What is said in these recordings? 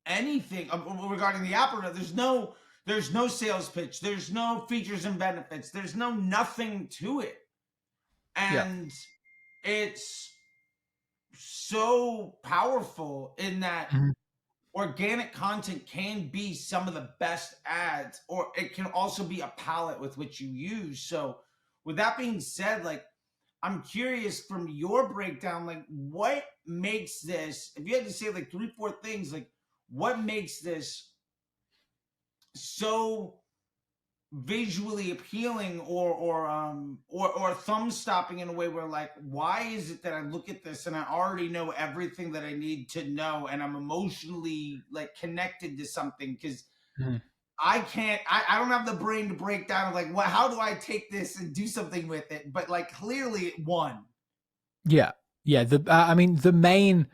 anything regarding the app. There's no sales pitch. There's no features and benefits. There's no nothing to it. Yeah. And it's so powerful in that Mhm. organic content can be some of the best ads, or it can also be a palette with which you use. So with that being said, like, I'm curious from your breakdown, like, what makes this, if you had to say like 3, 4 things, like, what makes this so visually appealing, or thumb stopping in a way where, like, why is it that I look at this and I already know everything that I need to know, and I'm emotionally like connected to something? Because Mhm. I don't have the brain to break down like, what, how do I take this and do something with it? But like, clearly it won. Yeah, yeah. I mean, the main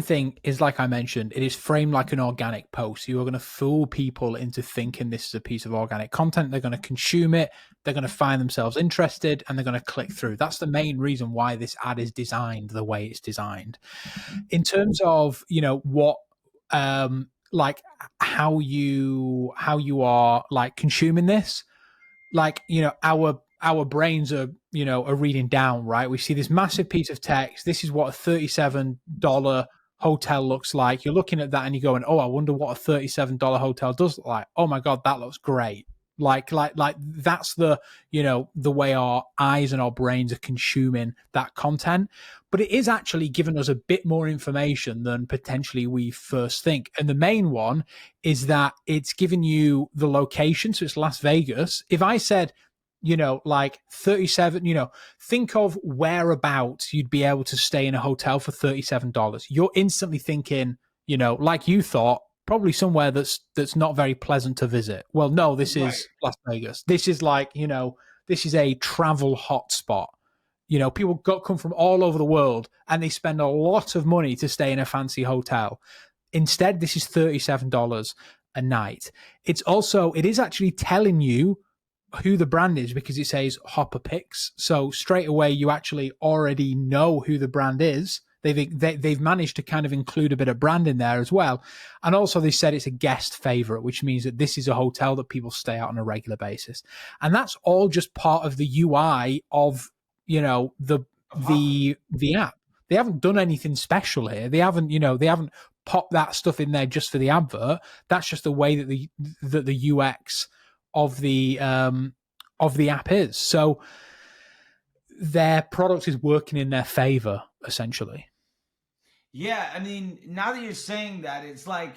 thing is, like I mentioned, it is framed like an organic post. You are going to fool people into thinking this is a piece of organic content. They're going to consume it. They're going to find themselves interested, and they're going to click through. That's the main reason why this ad is designed the way it's designed. In terms of what, like how you are like consuming this, like our brains are reading down, right? We see this massive piece of text. This is what a $37 hotel looks like. You're looking at that and you're going, oh, I wonder what a $37 hotel does look like. Oh my god, that looks great. Like that's the way our eyes and our brains are consuming that content. But it is actually giving us a bit more information than potentially we first think. And the main one is that it's giving you the location. So it's Las Vegas. If I said, like 37, think of whereabouts you'd be able to stay in a hotel for $37. You're instantly thinking, like you thought, probably somewhere that's not very pleasant to visit. Well, no, this Right. is Las Vegas. This is like, this is a travel hotspot. People come from all over the world and they spend a lot of money to stay in a fancy hotel. Instead, this is $37 a night. It is actually telling you who the brand is because it says Hopper Picks. So straight away, you actually already know who the brand is. They've managed to kind of include a bit of brand in there as well. And also they said it's a guest favorite, which means that this is a hotel that people stay at on a regular basis. And that's all just part of the UI of, the app. They haven't done anything special here. They haven't popped that stuff in there just for the advert. That's just the way that the UX of the app is. So their product is working in their favor, essentially. Yeah, I mean, now that you're saying that, it's like,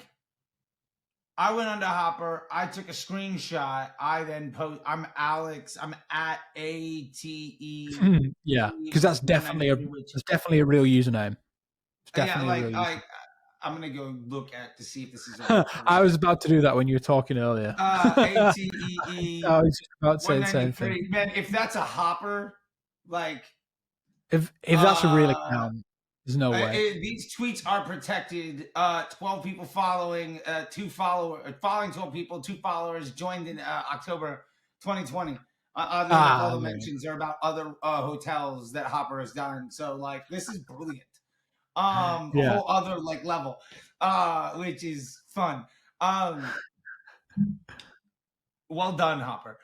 I went onto Hopper, I took a screenshot, I then post, I'm Alex, I'm at ATE, Yeah, because that's definitely 193, which, a real username. It's yeah, definitely a like, real username. I'm gonna go look at to see if this is a real I was person. about to do that when you were talking earlier. ATEE I was just about to say the same thing. 193. Man, if that's a Hopper, like, If that's a real uh account, there's no way. these tweets are protected. 12 people following, following 12 people, 2 followers joined in October 2020. Oddly enough, all the Man. mentions are about other hotels that Hopper has done. So like, this is brilliant. A Yeah. whole other like level, which is fun. Well done, Hopper.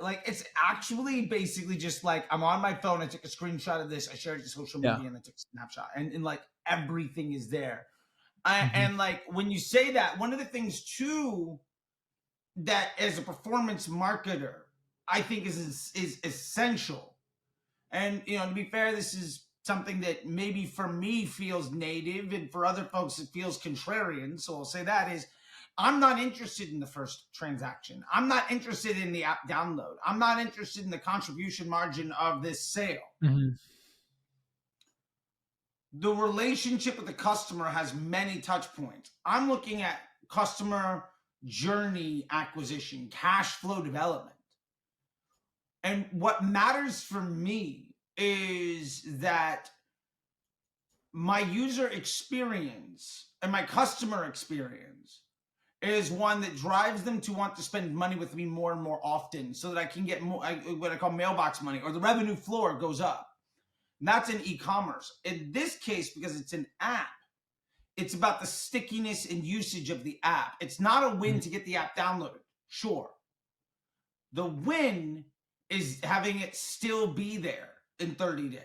Like, it's actually basically just like, I'm on my phone, I took a screenshot of this, I shared it to social Yeah. media, and I took a snapshot, and like, everything is there. Mhm. And like, when you say that, one of the things too that as a performance marketer, I think is essential. And to be fair, this is something that maybe for me feels native, and for other folks it feels contrarian. So I'll say that is, I'm not interested in the first transaction. I'm not interested in the app download. I'm not interested in the contribution margin of this sale. Mhm. The relationship with the customer has many touch points. I'm looking at customer journey acquisition, cash flow development. And what matters for me is that my user experience and my customer experience is one that drives them to want to spend money with me more and more often, so that I can get more, what I call mailbox money, or the revenue floor goes up. And that's in e-commerce. In this case, because it's an app, It's about the stickiness and usage of the app. It's not a win to get the app downloaded. Sure. The win is having it still be there in 30 days.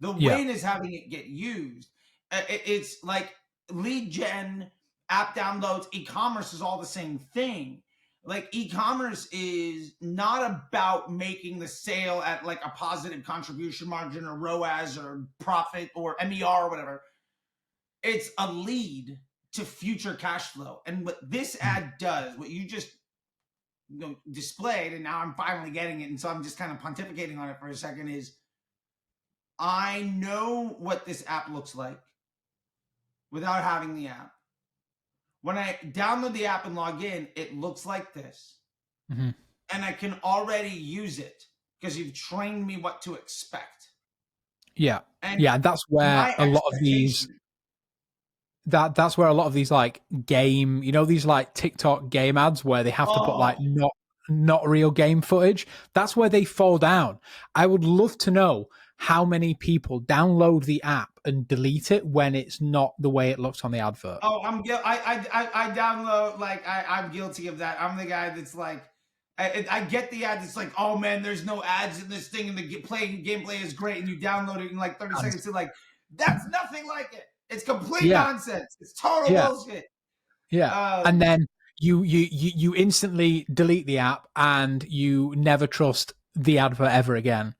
The win is having it get used. It's like lead gen, app downloads, e-commerce is all the same thing. Like e-commerce is not about making the sale at like a positive contribution margin or ROAS or profit or MER or whatever. It's a lead to future cash flow. And what this ad does, what you just displayed, and now I'm finally getting it, and so I'm just kind of pontificating on it for a second, is I know what this app looks like without having the app. When I download the app and log in, it looks like this. And I can already use it because you've trained me what to expect. And that's where a lot of these that's where a lot of these like game, these like TikTok game ads where they have to put like not real game footage. That's where they fall down. I would love to know how many people download the app and delete it when it's not the way it looks on the advert. Oh, I download, like I'm guilty of that. I'm the guy that's like, I get the ad. It's like, oh man, there's no ads in this thing, and the gameplay is great, and you download it in like 30 seconds. So like, that's nothing like it. It's complete nonsense. It's total bullshit. And then you instantly delete the app and you never trust the advert ever again.